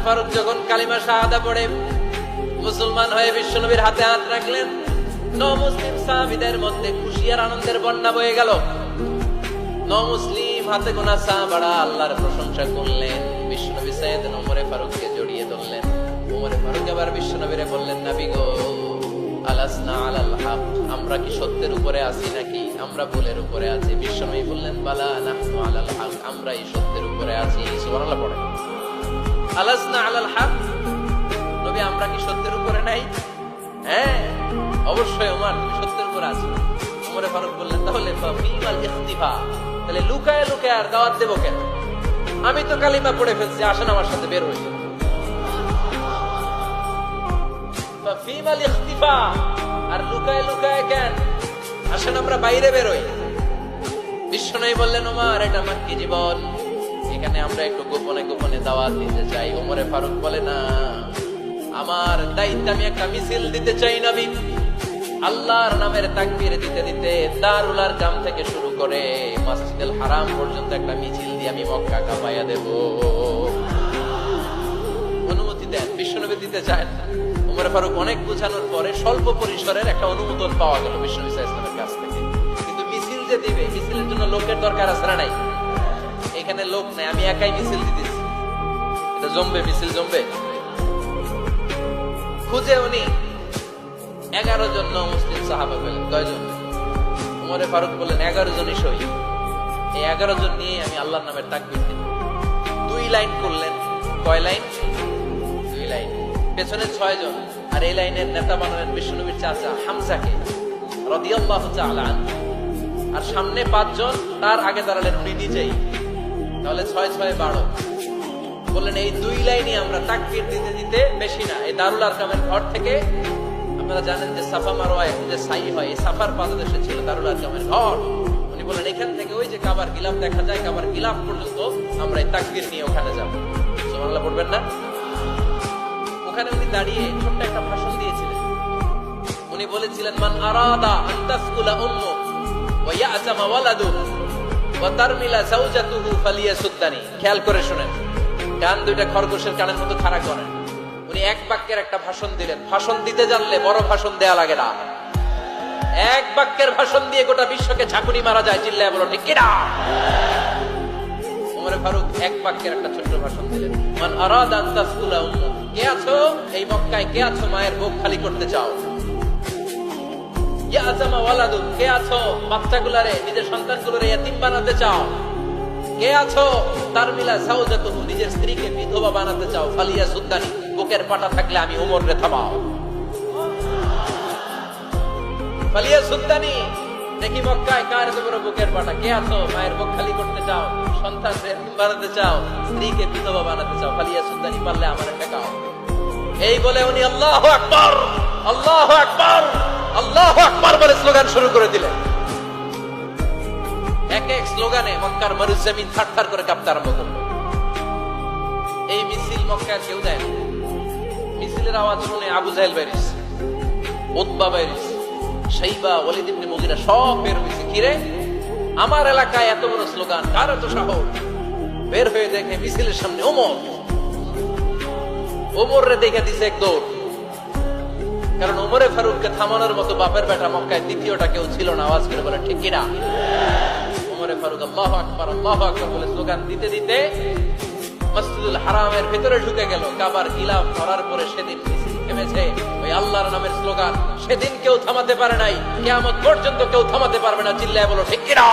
ফারুক যখন কালিমা শাহাদা পড়ে মুসলমান হয়ে বিশ্বনবীর হাতে হাত রাখলেন, মুসলিম সাহাবীদের মধ্যে খুশি আর আনন্দের বন্যা বয়ে গেল। মুসলিম হাতে গোনা সাহাবারা আল্লাহর প্রশংসা করলেন। বিশ্বনবী সাইয়েদনা ওমরে ফারুককে জড়িয়ে ধরলেন। ওমরে ফারুক আবার বিশ্বনবীরে বললেন, নবী গো, আলাসনা আলাল হক, আমরা কি সত্যের উপরে আছি নাকি আমরা ভুলের উপরে আছি? বিশ্বনবী বললেন, বালা নাহনু আলাল হক, আমরা এই সত্যের উপরে আছি। সুবহানাল্লাহ পড়েন। আলাসনা আলাল হক, নবী আমরা কি সত্যের উপরে নাই? হ্যাঁ অবশ্যই ওমর, তুমি সত্যের উপরে আছো। ওমরে ফারুক বললেন, তাহলে ফাফিমাল ইখতিফা, তাহলে লুকায় লুকায় আর দাওয়াত দেব কেন? আমি তো কালিমা পড়ে ফেলছি, আসেন আমার সাথে বের হই। ফাফিমাল ইখতিফা, আর লুকায় লুকায় কেন? আসেন আমরা বাইরে বের হই। বিশ্বনবী বললেন, ওমর এটা মাক্কি জীবন, এখানে আমরা একটু গোপনে গোপনে দাওয়াত দিতে চাই। ওমরে ফারুক বলে, না, আমার দায়িত্ব, আমি একটা মিছিল দিতে চাই নবী। আল্লাহর নামের তাকবীর দিতে দিতে দারুল আরকাম থেকে শুরু করে মসজিদুল হারাম পর্যন্ত একটা মিছিল দিয়ে আমি মক্কা কাঁপাইয়া দেব। অনুমতি দেন। বিশ্বনবী দিতে চায় না। ওমর ফারুক অনেক বোঝানোর পরে স্বল্প পরিসরের একটা অনুমোদন পাওয়া গেল বিশ্বনবী সাল্লাল্লাহু আলাইহি ওয়াসাল্লামের কাছ থেকে। কিন্তু মিছিল যে দিবে, মিছিলের জন্য লোকের দরকার আছে না নাই? এখানে লোক নাই, আমি একাই মিছিল দিতেছি। এটা জমবে, মিছিল জমবে। খুঁজে উনি 11 জন মুসলিম সাহাবা পেলেন। কয়জন? ওমরে ফারুক বললেন, 11 জনই সই। এই 11 জন নিয়ে আমি আল্লাহর নামের তাকবীর দিব। 2 লাইন করলেন। কয় লাইন? 2 লাইন। পেছনে 6 জন, আর এই লাইনের নেতা বানালেন বিশ্বনবীর চাচা হামজাকে রাদিয়াল্লাহু তাআলা আনহু। আর সামনে 5 জন, তার আগে দাঁড়ালেন উনি নিজেই। তাহলে 6 6 12। বললেন, এই 2 লাইনই আমরা তাকবীর দিতে দিতে, বেশি না, এই দারুল আরকামের ঘর থেকে, আপনারা জানেন যে সাফা মারওয়া এখন যে সাই হয়, এই সাফার পাদদেশে ছিল দারুল আরকামের ঘর। উনি বললেন, এখান থেকে ওই যে কাবার গিলাফ দেখা যায়, কাবার গিলাফ পর্যন্ত আমরা এই তাকবীর নিয়ে ওখানে যাব। সুবহানাল্লাহ পড়বেন না? ওখানে উনি দাঁড়িয়ে ছোট্ট একটা ভাষণ দিয়েছিলেন। উনি বলেছিলেন, মান আরাদা আন তাসকুলা উম্মু ওয়া ইয়াতামা ওয়ালাদু ওয়া তারমিলা যাওজাতুহু ফালিয়াসুদ্দানি। খেয়াল করে শুনেন, কান দুইটা খরগোশের কানের মতো খাড়া করেন। উনি এক বাক্যের একটা ভাষণ দিলেন। ভাষণ দিতে জানলে বড় ভাষণ দেয়া লাগে না। এক বাক্যের ভাষণ দিয়ে গোটা বিশ্বকে ঝাঁকুনি মারা যায়। চিল্লায় বলো ঠিক কিনা? ওমর ফারুক এক বাক্যের একটা ছোট্ট ভাষণ দিলেন। মান আরাদা আন তাসকুলা উম্মু, কে আছো এই মক্কায়, কে আছো মায়ের বুক খালি করতে চাও? ইয়াতামা ওয়ালাদু, কে আছো বাচ্চাগুলারে, নিজের সন্তানগুলোরে ইয়াতীম বানাতে চাও? কে আছো তারমিলা যাওজাতুহু, নিজের স্ত্রীকে বিধবা বানাতে চাও? ফালিয়াসুদ্দানি, বুকের পাটা থাকলে আমি ওমররে থামাও। ফালিয়াসুদ্দানি, দেখি মক্কায় কার বড় বুকের পাটা। কে আছো মায়ের বুক খালি করতে চাও, সন্তানকে ইয়াতীম বানাতে চাও, স্ত্রীকে বিধবা বানাতে চাও? ফালিয়াসুদ্দানি, পারলে আমারে ঠেকাও। এই বলে উনি আল্লাহু আকবার, আল্লাহু আকবার, আল্লাহু আকবার বলে স্লোগান শুরু করে দিলেন। এক এক স্লোগানে মক্কার মরুজমিন থারথার করে কাঁপতে আরম্ভ করল। এই মিছিল মক্কার কেউ দেয় না। মিছিলের আওয়াজ শুনে আবু জাহেল বাইরিস, উতবা বাইরিস, শাইবা, ওয়ালিদ ইবনে মুগিরা সব বের হয়েছে। কিরে, আমার এলাকায় এত বড় স্লোগান, কার এত সাহস? বের হয়ে দেখে মিছিলের সামনে ওমর। ওমরে দেখে দিছে এক দৌড়। কারণ ওমরে ফারুককে থামানোর মতো বাপের বেটা মক্কায় দ্বিতীয়টা কেউ ছিল না। আওয়াজ করে বলে ঠিক কিনা? ওমরে ফারুক আল্লাহু আকবার, আল্লাহু আকবার বলে স্লোগান দিতে দিতে মসজিদুল হারামের ভিতরে ঢুকে গেল। কাবার গিলাফ ধরার পরে সেদিন মিছিল থেমেছে। ওই আল্লাহর নামের স্লোগান সেদিন কেউ থামাতে পারে নাই, কিয়ামত পর্যন্ত কেউ থামাতে পারবে না। চিল্লায় বলো ঠিক কিনা?